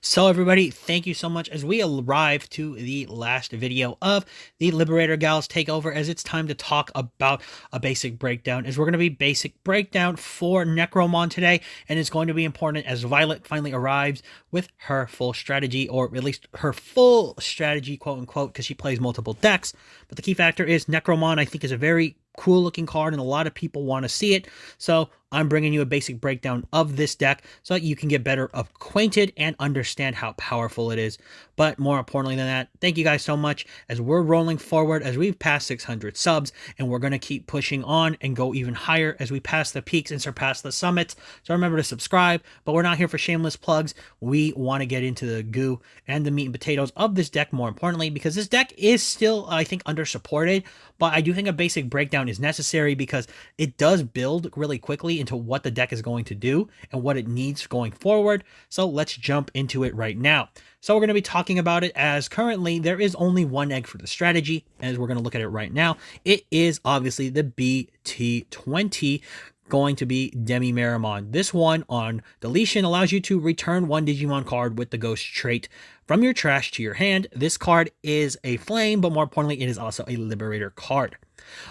So everybody, thank you so much as we arrive to the last video of the Liberator Gals takeover, as it's time to talk about a basic breakdown, as we're going to be basic breakdown for Necromon today, and it's going to be important as Violet finally arrives with her full strategy, or at least her full strategy, quote unquote, because she plays multiple decks. But the key factor is Necromon, I think, is a very cool looking card and a lot of people want to see it. So I'm bringing you a basic breakdown of this deck so that you can get better acquainted and understand how powerful it is. But more importantly than that, thank you guys so much as we're rolling forward, as we've passed 600 subs, and we're going to keep pushing on and go even higher as we pass the peaks and surpass the summits. So remember to subscribe, but we're not here for shameless plugs. We want to get into the goo and the meat and potatoes of this deck, more importantly, because this deck is still, I think, under supported, but I do think a basic breakdown is necessary because it does build really quickly into what the deck is going to do and what it needs going forward. So let's jump into it right now. So we're going to be talking about it as currently there is only one egg for the strategy, as we're going to look at it right now. It is obviously the BT20, going to be Necromon. This one on deletion allows you to return one Digimon card with the ghost trait from your trash to your hand. This card is a flame, but more importantly, it is also a Liberator card.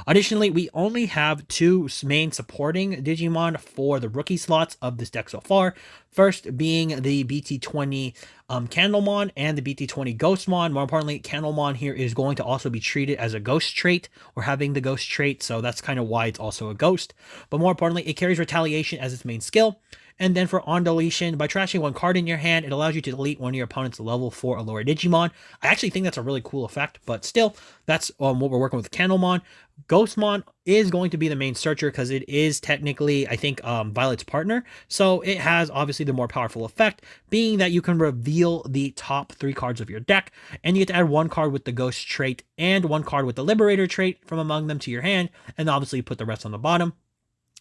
Additionally, we only have two main supporting Digimon for the rookie slots of this deck so far. First being the BT20 Candlemon and the BT20 Ghostmon. More importantly, Candlemon here is going to also be treated as a ghost trait, or having the ghost trait, so that's kind of why it's also a ghost. But more importantly, it carries retaliation as its main skill. And then for on deletion, by trashing one card in your hand, it allows you to delete one of your opponent's level 4 or lower Digimon. I actually think that's a really cool effect, but still, that's what we're working with Candlemon. Ghostmon is going to be the main searcher because it is technically, I think, Violet's partner. So it has obviously the more powerful effect, being that you can reveal the top 3 cards of your deck, and you get to add one card with the ghost trait and one card with the Liberator trait from among them to your hand, and obviously put the rest on the bottom.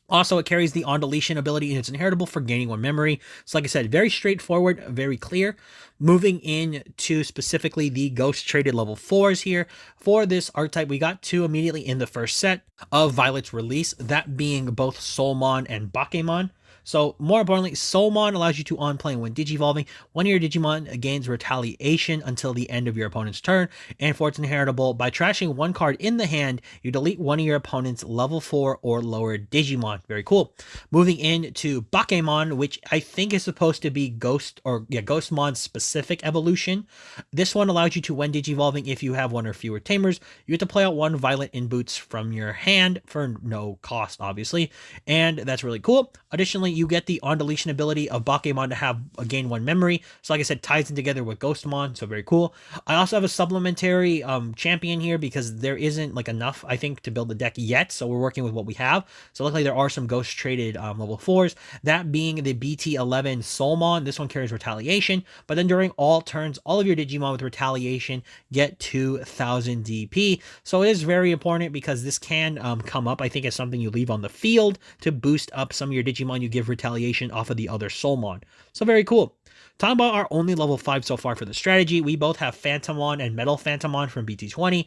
Also, it carries the on deletion ability, and it's inheritable for gaining one memory. So like I said, very straightforward, very clear. Moving into specifically the ghost traded level 4s here. For this archetype, we got 2 immediately in the first set of Violet's release, that being both Soulmon and Bakemon. So more importantly, Soulmon allows you to on-play when digivolving. One of your Digimon gains retaliation until the end of your opponent's turn, and for its inheritable, by trashing one card in the hand, you delete one of your opponent's level 4 or lower Digimon. Very cool. Moving into Bakemon, which I think is supposed to be Ghostmon's specific evolution. This one allows you to, when digivolving, if you have one or fewer tamers, you get to play out one Violet INBOOTS from your hand for no cost, obviously, and that's really cool. Additionally, you get the on deletion ability of Bakemon to have gain one memory. So like I said, ties in together with Ghostmon, so very cool. I also have a supplementary champion here because there isn't like enough, I think, to build the deck yet. So we're working with what we have. So luckily there are some ghost traded level 4s, that being the BT11 Soulmon. This one carries retaliation, but then during all turns, all of your Digimon with retaliation get 2000 DP. So it is very important because this can come up, I think, as something you leave on the field to boost up some of your Digimon you give retaliation off of the other Soulmon. So very cool. Talking about our only level 5 so far for the strategy, we both have Phantomon and Metal Phantomon from BT20.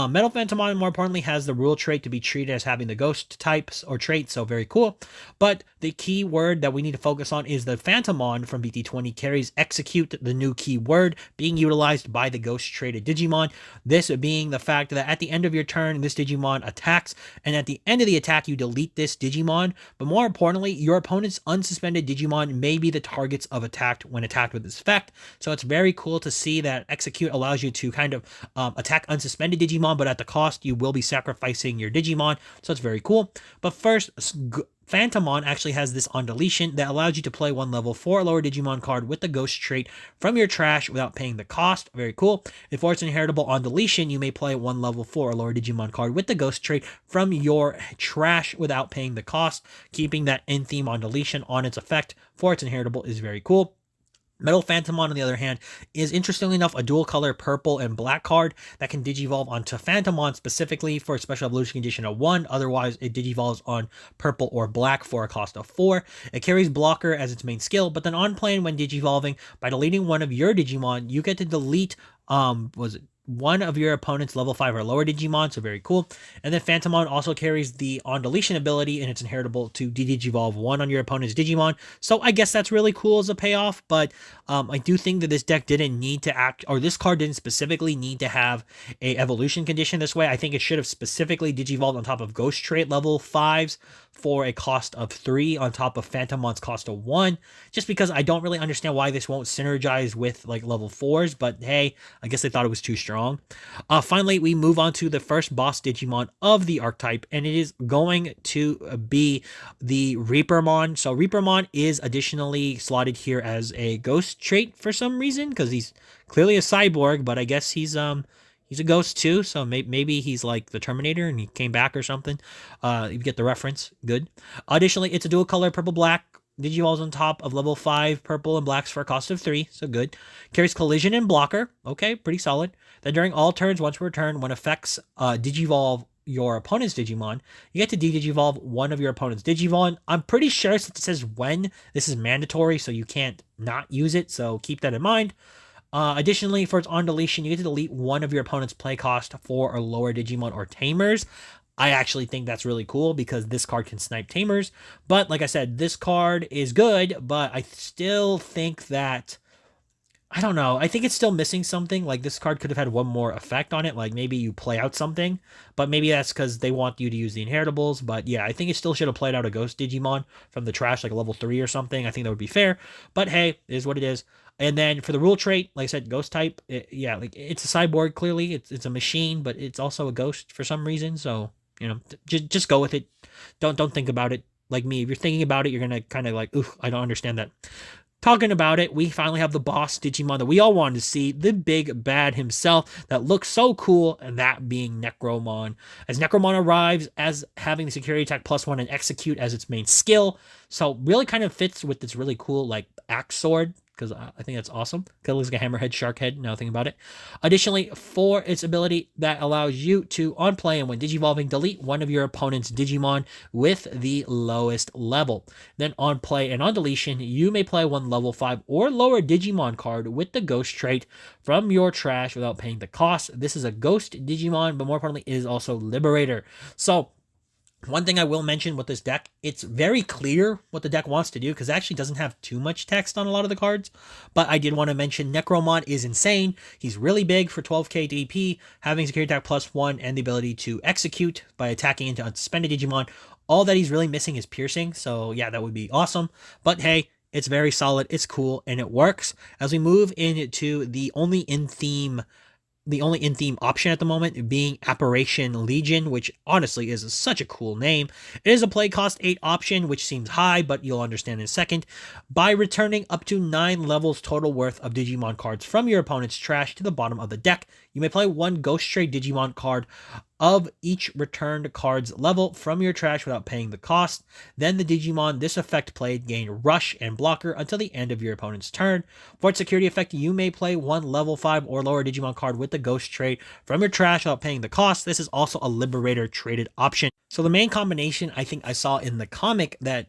Metal Phantomon, more importantly, has the rule trait to be treated as having the ghost types or traits, so very cool. But the key word that we need to focus on is the Phantomon from BT20 carries execute, the new key word, being utilized by the ghost traded Digimon. This being the fact that at the end of your turn, this Digimon attacks, and at the end of the attack, you delete this Digimon. But more importantly, your opponent's unsuspended Digimon may be the targets of attack when attacked with this effect. So it's very cool to see that execute allows you to kind of attack unsuspended Digimon, but at the cost you will be sacrificing your Digimon. So it's very cool. But first, Phantomon actually has this on deletion that allows you to play one level 4 or lower Digimon card with the ghost trait from your trash without paying the cost. Very cool. If it's inheritable on deletion, you may play one level 4 or lower Digimon card with the ghost trait from your trash without paying the cost. Keeping that in theme on deletion on its effect for its inheritable is very cool. Metal Phantomon, on the other hand, is interestingly enough a dual color purple and black card that can digivolve onto Phantomon specifically for a special evolution condition of 1. Otherwise, it digivolves on purple or black for a cost of 4. It carries blocker as its main skill, but then on playing when digivolving, by deleting one of your Digimon, you get to delete one of your opponent's level 5 or lower Digimon, so very cool. And then Phantomon also carries the On Deletion ability, and it's inheritable to de-digivolve one on your opponent's Digimon. So I guess that's really cool as a payoff, but I do think that this deck didn't need to act, or this card didn't specifically need to have a evolution condition this way. I think it should have specifically digivolved on top of Ghost Trait level 5s for a cost of 3 on top of Phantomon's cost of 1, just because I don't really understand why this won't synergize with like level 4s, but hey, I guess they thought it was too strong. Finally, we move on to the first boss Digimon of the archetype, and it is going to be the Reapermon. So Reapermon is additionally slotted here as a ghost trait for some reason, because he's clearly a cyborg, but I guess he's a ghost too, so maybe he's like the Terminator and he came back or something. You get the reference. Good. Additionally, it's a dual color purple-black. Digivolves on top of level 5 purple and blacks for a cost of 3, so good. Carries collision and blocker. Okay, pretty solid. Then during all turns, once per turn, when effects digivolve your opponent's Digimon, you get to de-digivolve one of your opponent's Digimon. I'm pretty sure it says when. This is mandatory, so you can't not use it, so keep that in mind. Additionally, for its On Deletion, you get to delete one of your opponent's play cost 4 or lower Digimon or Tamers. I actually think that's really cool because this card can snipe Tamers. But like I said, this card is good, but I still think that, I don't know, I think it's still missing something. Like this card could have had one more effect on it, like maybe you play out something, but maybe that's because they want you to use the inheritables. But yeah, I think it still should have played out a Ghost Digimon from the trash, like a level 3 or something. I think that would be fair, but hey, it is what it is. And then for the rule trait, like I said, ghost type, yeah, like it's a cyborg, clearly. It's a machine, but it's also a ghost for some reason, so you know, just go with it. Don't think about it like me. If you're thinking about it, you're gonna kind of like, ooh, I don't understand that. Talking about it, we finally have the boss Digimon that we all wanted to see, the big bad himself that looks so cool, and that being Necromon. As Necromon arrives as having the security attack +1 and execute as its main skill, so really kind of fits with this really cool like axe sword, because I think that's awesome. Because it looks like a hammerhead, shark head, now thinking about it. Additionally, for its ability that allows you to, on play and when digivolving, delete one of your opponent's Digimon with the lowest level. Then on play and on deletion, you may play one level 5 or lower Digimon card with the ghost trait from your trash without paying the cost. This is a ghost Digimon, but more importantly, it is also Liberator. So one thing I will mention with this deck, it's very clear what the deck wants to do because it actually doesn't have too much text on a lot of the cards. But I did want to mention Necromon is insane. He's really big for 12k DP, having security attack +1 and the ability to execute by attacking into unsuspended Digimon. All that he's really missing is piercing, so yeah, that would be awesome. But hey, it's very solid, it's cool, and it works. As we move into the only in-theme option at the moment being Apparition Legion, which honestly is such a cool name. It is a play cost 8 option, which seems high, but you'll understand in a second. By returning up to 9 levels total worth of Digimon cards from your opponent's trash to the bottom of the deck, you may play one Ghost Trait Digimon card of each returned card's level from your trash without paying the cost. Then the Digimon this effect played gain Rush and Blocker until the end of your opponent's turn. For its security effect, you may play one level 5 or lower Digimon card with the Ghost Trait from your trash without paying the cost. This is also a Liberator traded option. So the main combination I think I saw in the comic that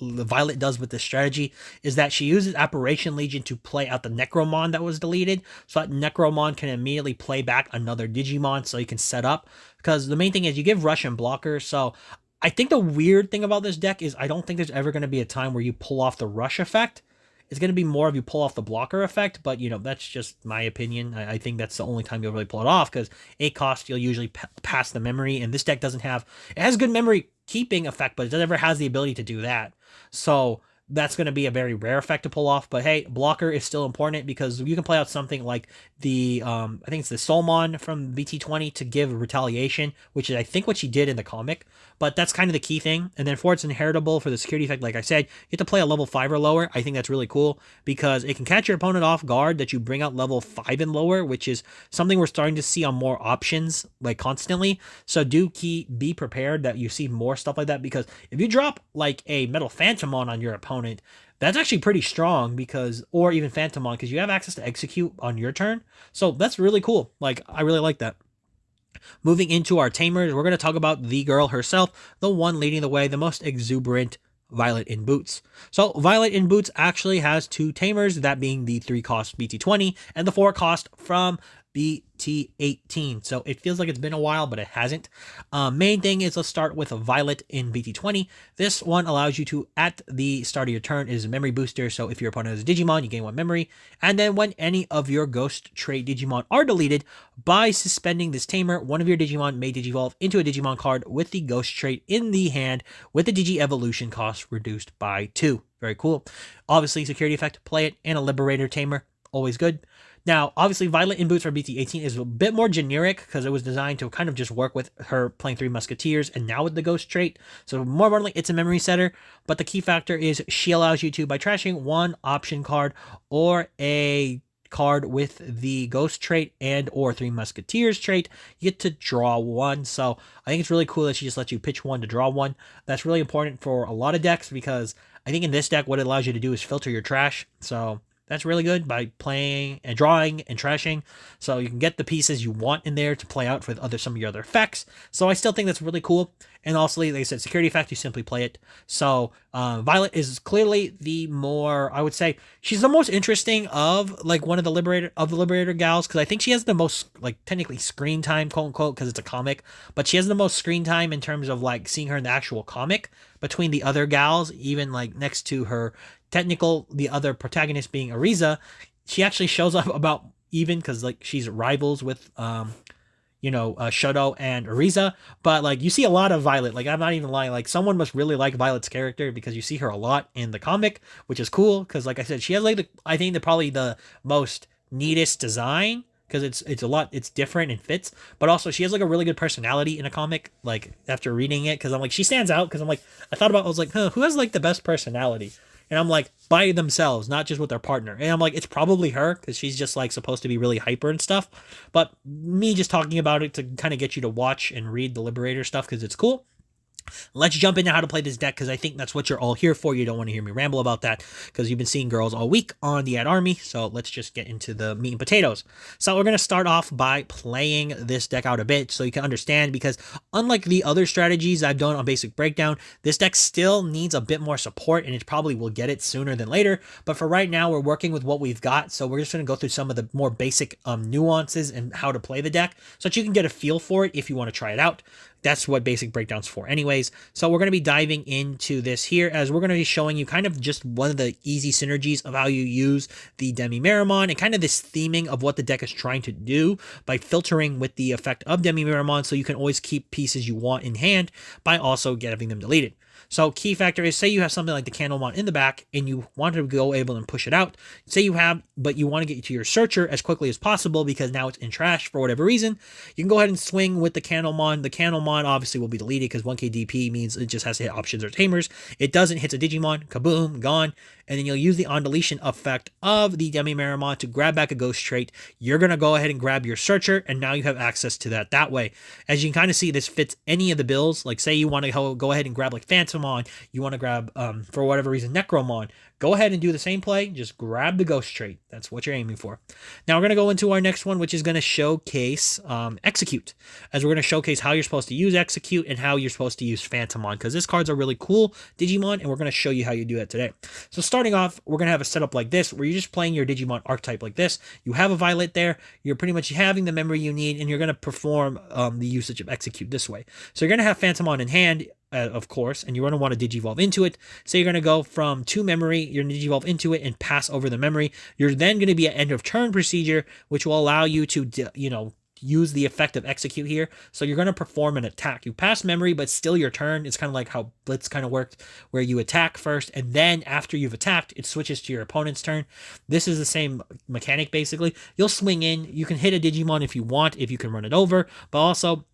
Violet does with this strategy is that she uses Apparition Legion to play out the Necromon that was deleted, so that Necromon can immediately play back another Digimon so you can set up, because the main thing is you give Rush and Blocker. So I think the weird thing about this deck is I don't think there's ever going to be a time where you pull off the Rush effect. It's going to be more of you pull off the Blocker effect, but you know, that's just my opinion. I think that's the only time you'll really pull it off, because 8 cost you'll usually pass the memory, and this deck doesn't have, it has good memory keeping effect, but it never has the ability to do that. So that's going to be a very rare effect to pull off. But hey, Blocker is still important because you can play out something like the, I think it's the Soulmon from VT20 to give Retaliation, which is I think what she did in the comic. But that's kind of the key thing. And then for its inheritable, for the security effect, like I said, you have to play a level 5 or lower. I think that's really cool because it can catch your opponent off guard that you bring out level 5 and lower, which is something we're starting to see on more options like constantly. So do be prepared that you see more stuff like that, because if you drop like a Metal Phantomon on your opponent, that's actually pretty strong, because, or even Phantomon, because you have access to execute on your turn. So that's really cool. Like, I really like that. Moving into our tamers, we're going to talk about the girl herself, the one leading the way, the most exuberant, Violet INBOOTS. So Violet INBOOTS actually has 2 tamers, that being the 3 cost BT20 and the 4 cost from BT18. So it feels like it's been a while, but it hasn't. Main thing is, let's start with a Violet in BT20. This one allows you to, at the start of your turn, is a memory booster. So if your opponent has a Digimon, you gain 1 memory. And then when any of your Ghost Trait Digimon are deleted, by suspending this tamer, one of your Digimon may Digivolve into a Digimon card with the Ghost Trait in the hand, with the Digi Evolution cost reduced by 2. Very cool. Obviously, security effect, play it, and a Liberator tamer, always good. Now, obviously, Violet INBOOTS for BT18 is a bit more generic because it was designed to kind of just work with her playing 3 Musketeers and now with the Ghost Trait. So more importantly, it's a memory setter, but the key factor is she allows you to, by trashing 1 option card or a card with the Ghost Trait and or 3 Musketeers trait, you get to draw 1. So I think it's really cool that she just lets you pitch 1 to draw 1. That's really important for a lot of decks because I think in this deck, what it allows you to do is filter your trash. So that's really good by playing and drawing and trashing. So you can get the pieces you want in there to play out for some of your other effects. So I still think that's really cool. And also, like I said, security effect, you simply play it. So Violet is clearly the more, I would say, she's the most interesting of like one of the Liberator gals, because I think she has the most like technically screen time, quote unquote, because it's a comic. But she has the most screen time in terms of like seeing her in the actual comic between the other gals, even like next to her the other protagonist being Ariza. She actually shows up about even because like she's rivals with Shoto and Ariza, but like you see a lot of Violet. Like I'm not even lying, like someone must really like Violet's character because you see her a lot in the comic, which is cool because like I said, she has like I think probably the most neatest design because it's different and fits, but also she has like a really good personality in a comic. Like after reading it, because I'm like she stands out because I was like, who has like the best personality? And I'm like, by themselves, not just with their partner. And I'm like, it's probably her because she's just like supposed to be really hyper and stuff. But me just talking about it to kind of get you to watch and read the Liberator stuff because it's cool. Let's jump into how to play this deck because I think that's what you're all here for. You don't want to hear me ramble about that because you've been seeing girls all week on the Ad Army. So let's just get into the meat and potatoes. So we're going to start off by playing this deck out a bit so you can understand, because unlike the other strategies I've done on Basic Breakdown, this deck still needs a bit more support and it probably will get it sooner than later. But for right now, we're working with what we've got. So we're just going to go through some of the more basic nuances and how to play the deck so that you can get a feel for it if you want to try it out. That's what Basic Breakdown's for anyways. So we're going to be diving into this here as we're going to be showing you kind of just one of the easy synergies of how you use the Necromon and kind of this theming of what the deck is trying to do by filtering with the effect of Necromon so you can always keep pieces you want in hand by also getting them deleted. So key factor is, say you have something like the Candlemon in the back and you want to go able and push it out. Say you have, but you want to get to your searcher as quickly as possible because now it's in trash for whatever reason. You can go ahead and swing with the Candlemon. The Candlemon obviously will be deleted because 1k DP means it just has to hit options or tamers. It doesn't hit a Digimon, kaboom, gone. And then you'll use the on deletion effect of the Necromon to grab back a Ghost Trait. You're going to go ahead and grab your searcher, and now you have access to that way. As you can kind of see, this fits any of the builds. Like say you want to go ahead and grab like Phantomon, you want to grab, for whatever reason, Necromon. Go ahead and do the same play. Just grab the Ghost Trait. That's what you're aiming for. Now we're going to go into our next one, which is going to showcase Execute. As we're going to showcase how you're supposed to use Execute and how you're supposed to use Phantomon, because this card's a really cool Digimon, and we're going to show you how you do that today. So starting off, we're going to have a setup like this, where you're just playing your Digimon archetype like this. You have a Violet there. You're pretty much having the memory you need, and you're going to perform the usage of Execute this way. So you're going to have Phantomon in hand, of course, and you're going to want to Digivolve into it. So you're going to go from 2 memory, you're going to Digivolve into it and pass over the memory. You're then going to be an end of turn procedure, which will allow you to, use the effect of Execute here. So you're going to perform an attack. You pass memory, but still your turn. It's kind of like how Blitz kind of worked, where you attack first, and then after you've attacked, it switches to your opponent's turn. This is the same mechanic, basically. You'll swing in. You can hit a Digimon if you want, if you can run it over, but also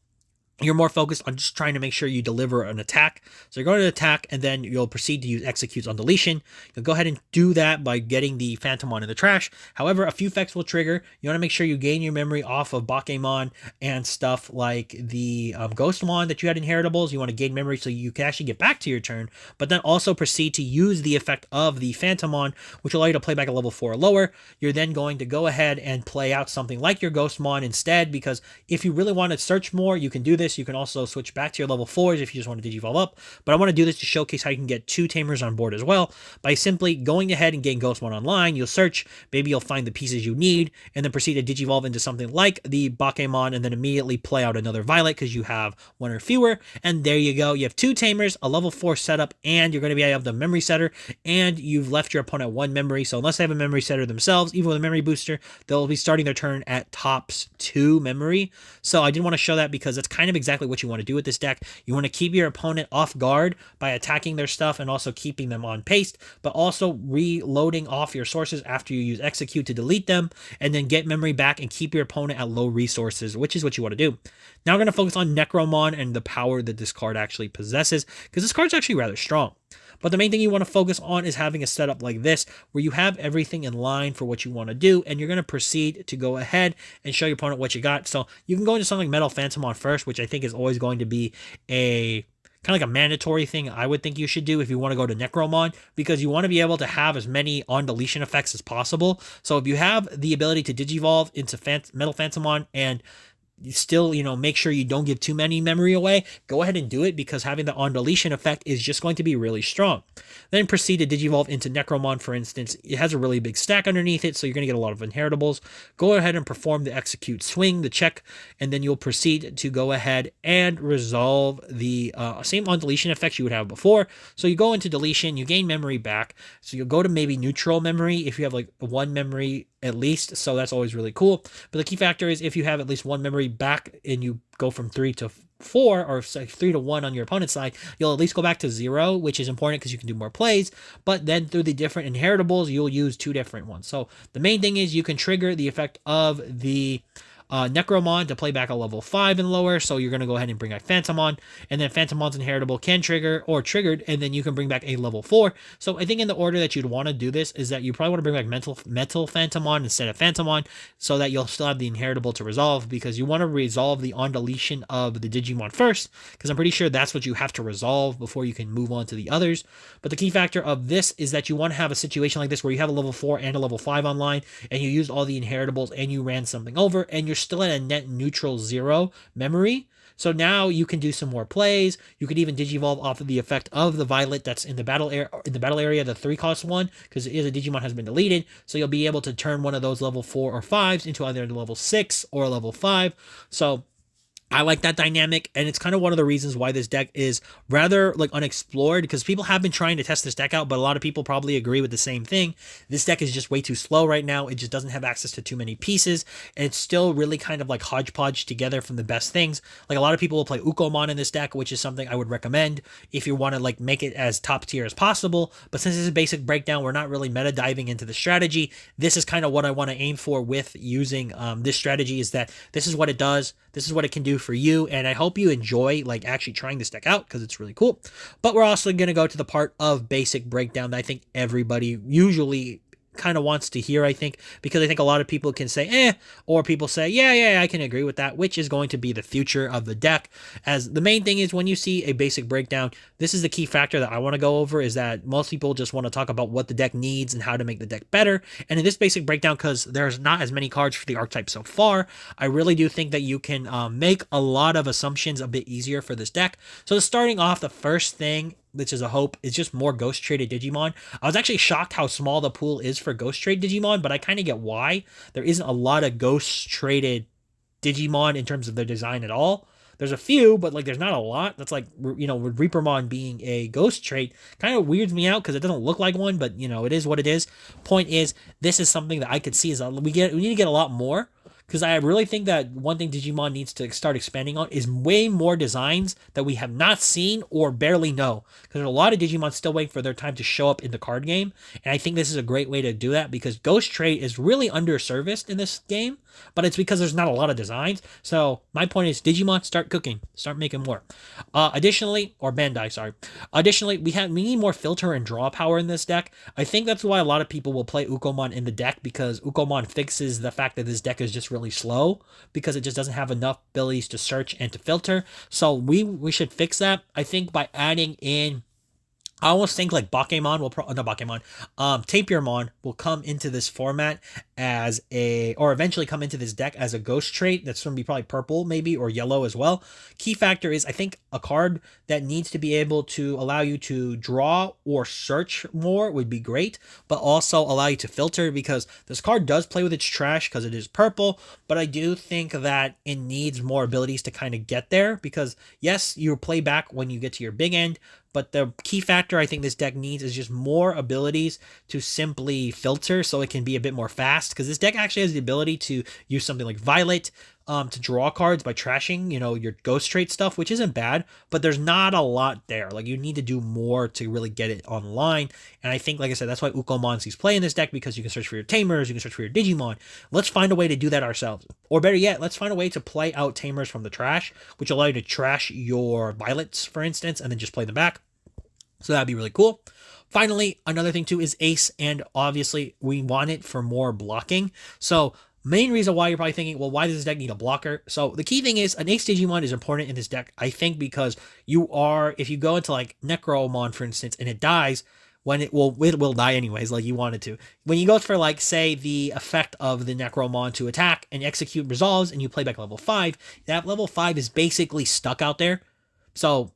you're more focused on just trying to make sure you deliver an attack. So you're going to attack, and then you'll proceed to use Executes on deletion. You'll go ahead and do that by getting the Phantomon in the trash. However, a few effects will trigger. You want to make sure you gain your memory off of Bakemon and stuff like the Ghostmon that you had inheritables. You want to gain memory so you can actually get back to your turn, but then also proceed to use the effect of the Phantomon, which will allow you to play back a level 4 or lower. You're then going to go ahead and play out something like your Ghostmon instead, because if you really want to search more, you can do this. this, you can also switch back to your level 4s if you just want to digivolve up. But I want to do this to showcase how you can get 2 tamers on board as well by simply going ahead and getting Ghostmon online. You'll search, maybe you'll find the pieces you need, and then proceed to digivolve into something like the Bakemon, and then immediately play out another Violet because you have 1 or fewer. And there you go. You have 2 tamers, a level 4 setup, and you're going to be able to have the memory setter, and you've left your opponent 1 memory. So unless they have a memory setter themselves, even with a memory booster, they'll be starting their turn at tops 2 memory. So I did want to show that because that's kind of exactly what you want to do with this deck. You want to keep your opponent off guard by attacking their stuff and also keeping them on pace, but also reloading off your sources after you use execute to delete them, and then get memory back and keep your opponent at low resources, which is what you want to do. Now we're going to focus on Necromon and the power that this card actually possesses, because this card's actually rather strong. But the main thing you want to focus on is having a setup like this, where you have everything in line for what you want to do, and you're going to proceed to go ahead and show your opponent what you got. So you can go into something like Metal Phantomon first, which I think is always going to be a kind of like a mandatory thing I would think you should do if you want to go to Necromon, because you want to be able to have as many on deletion effects as possible. So if you have the ability to digivolve into Metal Phantomon and you still, make sure you don't give too many memory away, go ahead and do it, because having the on deletion effect is just going to be really strong. Then proceed to digivolve into Necromon, for instance. It has a really big stack underneath it, so you're going to get a lot of inheritables. Go ahead and perform the execute swing, the check, and then you'll proceed to go ahead and resolve the same on deletion effects you would have before. So you go into deletion, you gain memory back. So you'll go to maybe neutral memory if you have like 1 memory at least, so that's always really cool. But the key factor is if you have at least 1 memory back and you go from 3 to 4, or 3 to 1 on your opponent's side, you'll at least go back to 0, which is important because you can do more plays. But then through the different inheritables, you'll use 2 different ones. So the main thing is you can trigger the effect of the Necromon to play back a level 5 and lower, so you're going to go ahead and bring back Phantomon, and then Phantomon's inheritable can trigger or triggered, and then you can bring back a level 4. So I think in the order that you'd want to do this is that you probably want to bring back Metal Phantomon instead of Phantomon, so that you'll still have the inheritable to resolve, because you want to resolve the on deletion of the Digimon first, because I'm pretty sure that's what you have to resolve before you can move on to the others. But the key factor of this is that you want to have a situation like this where you have a level 4 and a level 5 online, and you used all the inheritables and you ran something over, and you're still at a net neutral 0 memory. So now you can do some more plays. You could even digivolve off of the effect of the Violet that's in the battle area, the 3-cost one, because the Digimon has been deleted. So you'll be able to turn one of those level 4 or 5s into either level 6 or level 5. So I like that dynamic, and it's kind of one of the reasons why this deck is rather like unexplored, because people have been trying to test this deck out, but a lot of people probably agree with the same thing. This deck is just way too slow right now. It just doesn't have access to too many pieces, and it's still really kind of like hodgepodge together from the best things. Like a lot of people will play Ukomon in this deck, which is something I would recommend if you want to like make it as top tier as possible. But since this is a basic breakdown, we're not really meta diving into the strategy. This is kind of what I want to aim for with using this strategy, is that this is what it does. This is what it can do for you, and I hope you enjoy like actually trying this deck out, because it's really cool. But we're also going to go to the part of basic breakdown that I think everybody usually kind of wants to hear, I think, because I think a lot of people can say or people say yeah, I can agree with that, which is going to be the future of the deck. As the main thing is, when you see a basic breakdown, this is the key factor that I want to go over, is that most people just want to talk about what the deck needs and how to make the deck better. And in this basic breakdown, because there's not as many cards for the archetype so far, I really do think that you can make a lot of assumptions a bit easier for this deck. So starting off, the first thing, which is a hope, is just more ghost traded Digimon. I was actually shocked how small the pool is for ghost trade Digimon, but I kind of get why. There isn't a lot of ghost traded Digimon in terms of their design at all. There's a few, but like there's not a lot. That's like, with Reapermon being a ghost trait kind of weirds me out because it doesn't look like one, but it is what it is. Point is, this is something that I could see is we need to get a lot more. Because I really think that one thing Digimon needs to start expanding on is way more designs that we have not seen or barely know. Because there's a lot of Digimon still waiting for their time to show up in the card game. And I think this is a great way to do that, because Ghost Trade is really underserviced in this game. But it's because there's not a lot of designs. So my point is, Digimon, start cooking. Start making more. Additionally, we need more filter and draw power in this deck. I think that's why a lot of people will play Ukomon in the deck, because Ukomon fixes the fact that this deck is just really slow, because it just doesn't have enough abilities to search and to filter. So we should fix that, I think, by adding in, I almost think like Bakemon Tapirmon will come into this format as or eventually come into this deck as a ghost trait. That's going to be probably purple maybe, or yellow as well. Key factor is I think a card that needs to be able to allow you to draw or search more would be great, but also allow you to filter, because this card does play with its trash because it is purple, but I do think that it needs more abilities to kind of get there, because yes, you play back when you get to your big end, but the key factor I think this deck needs is just more abilities to simply filter so it can be a bit more fast, because this deck actually has the ability to use something like Violet to draw cards by trashing, your ghost trait stuff, which isn't bad, but there's not a lot there. Like, you need to do more to really get it online. And I think, like I said, that's why Ukomonsi's play in this deck, because you can search for your Tamers, you can search for your Digimon. Let's find a way to do that ourselves. Or better yet, let's find a way to play out Tamers from the trash, which allow you to trash your Violets, for instance, and then just play them back. So that'd be really cool. Finally, another thing too is Ace, and obviously we want it for more blocking. So main reason why you're probably thinking, well, why does this deck need a blocker? So the key thing is an Ace Digimon is important in this deck, I think, because if you go into like Necromon, for instance, and it dies, it will die anyways, like you want it to. When you go for, like, say, the effect of the Necromon to attack and execute resolves, and you play back level 5, that level 5 is basically stuck out there. So,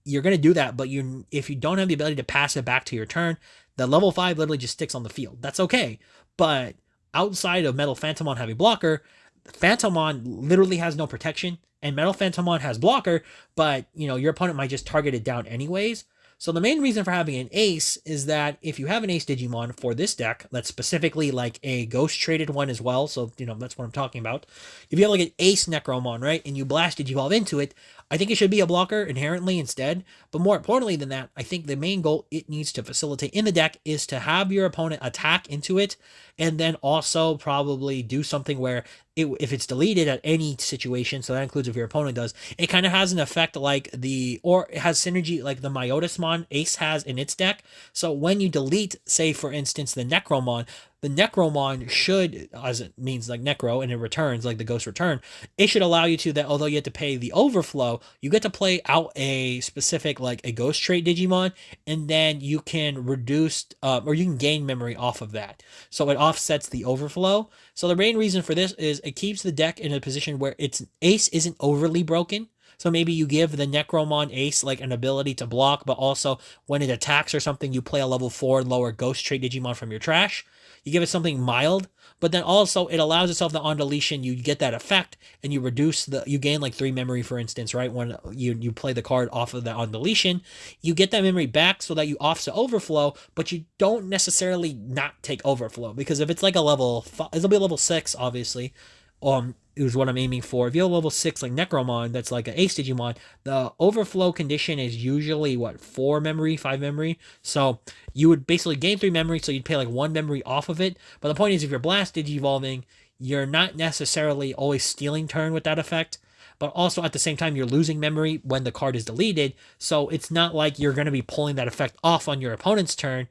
you're going to do that, but if you don't have the ability to pass it back to your turn, the level 5 literally just sticks on the field. That's okay. But outside of Metal Phantomon having blocker, Phantomon literally has no protection, and Metal Phantomon has blocker, but, your opponent might just target it down anyways. So the main reason for having an Ace is that if you have an Ace Digimon for this deck, that's specifically like a ghost traded one as well, so, that's what I'm talking about. If you have like an Ace Necromon, right, and you blast Digivolve into it, I think it should be a blocker inherently instead. But more importantly than that, I think the main goal it needs to facilitate in the deck is to have your opponent attack into it, and then also probably do something where if it's deleted at any situation, so that includes if your opponent does, it kind of has an effect like or it has synergy like the Myotismon Ace has in its deck. So when you delete, say for instance, the Necromon should, as it means like Necro, and it returns, like the Ghost Return, it should allow you to, that although you have to pay the overflow, you get to play out a specific, like a Ghost Trait Digimon, and then you can reduce, or you can gain memory off of that. So it offsets the overflow. So the main reason for this is it keeps the deck in a position where its Ace isn't overly broken. So maybe you give the Necromon Ace like an ability to block, but also when it attacks or something, you play a level 4 lower Ghost Trait Digimon from your trash. You give it something mild, but then also it allows itself that on deletion you get that effect, and you gain like 3 memory, for instance, right? When you play the card off of that on deletion, you get that memory back so that you offset overflow, but you don't necessarily not take overflow, because if it's like a level 5, it'll be a level 6, obviously. Is what I'm aiming for. If you have a level 6 like Necromon, that's like an Ace Digimon, the overflow condition is usually 4 memory, 5 memory. So you would basically gain 3 memory, so you'd pay like 1 memory off of it. But the point is, if you're blast Digivolving, you're not necessarily always stealing turn with that effect, but also at the same time you're losing memory when the card is deleted. So it's not like you're going to be pulling that effect off on your opponent's turn.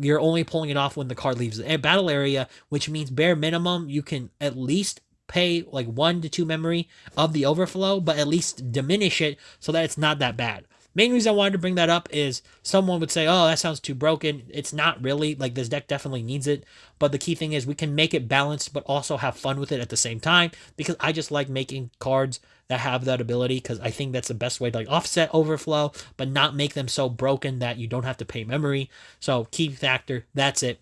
You're only pulling it off when the card leaves the battle area, which means bare minimum you can at least pay like 1 to 2 memory of the overflow, but at least diminish it so that it's not that bad. Main reason I wanted to bring that up is someone would say, oh, that sounds too broken. It's not really. Like, this deck definitely needs it, but the key thing is we can make it balanced but also have fun with it at the same time, because I just like making cards that have that ability, because I think that's the best way to like offset overflow but not make them so broken that you don't have to pay memory. So key factor, that's it.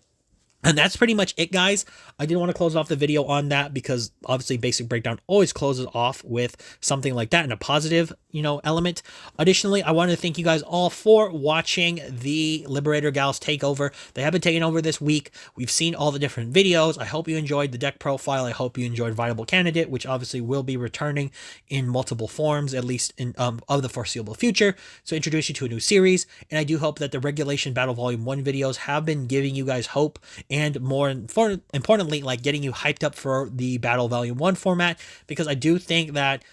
And that's pretty much it, guys. I didn't want to close off the video on that because obviously Basic Breakdown always closes off with something like that and a positive, element. Additionally, I want to thank you guys all for watching the Liberator Gals takeover. They have been taking over this week. We've seen all the different videos. I hope you enjoyed the deck profile. I hope you enjoyed Viable Candidate, which obviously will be returning in multiple forms, at least in of the foreseeable future. So introduce you to a new series. And I do hope that the Regulation Battle Volume 1 videos have been giving you guys hope, and more importantly, like getting you hyped up for the Battle Volume 1 format, because I do think that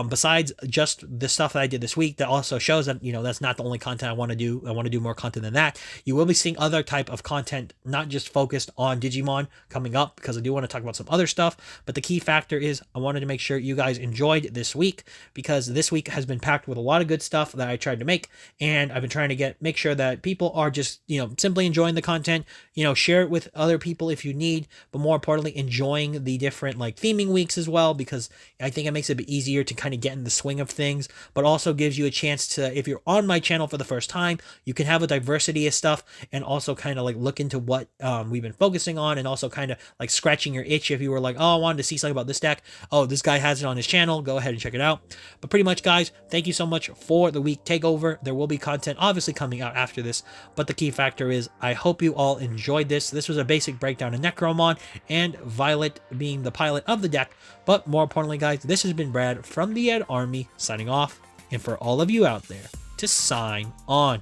besides just the stuff that I did this week, that also shows that, you know, that's not the only content I want to do. I want to do more content than that. You will be seeing other type of content, not just focused on Digimon, coming up, because I do want to talk about some other stuff. But the key factor is I wanted to make sure you guys enjoyed this week, because this week has been packed with a lot of good stuff that I tried to make, and I've been trying to make sure that people are just, you know, simply enjoying the content. You know, share it with other people if you need, but more importantly, enjoying the different like theming weeks as well, because I think it makes it a bit easier to kind of get in the swing of things, but also gives you a chance to, if you're on my channel for the first time, you can have a diversity of stuff and also kind of like look into what we've been focusing on, and also kind of like scratching your itch if you were like, oh, I wanted to see something about this deck. Oh, this guy has it on his channel. Go ahead and check it out. But pretty much, guys, thank you so much for the week takeover. There will be content obviously coming out after this, but the key factor is I hope you all enjoyed this. This was a basic breakdown of Necromon and Violet being the pilot of the deck. But more importantly, guys, this has been Brad from the Ed Army signing off, and for all of you out there, to sign on.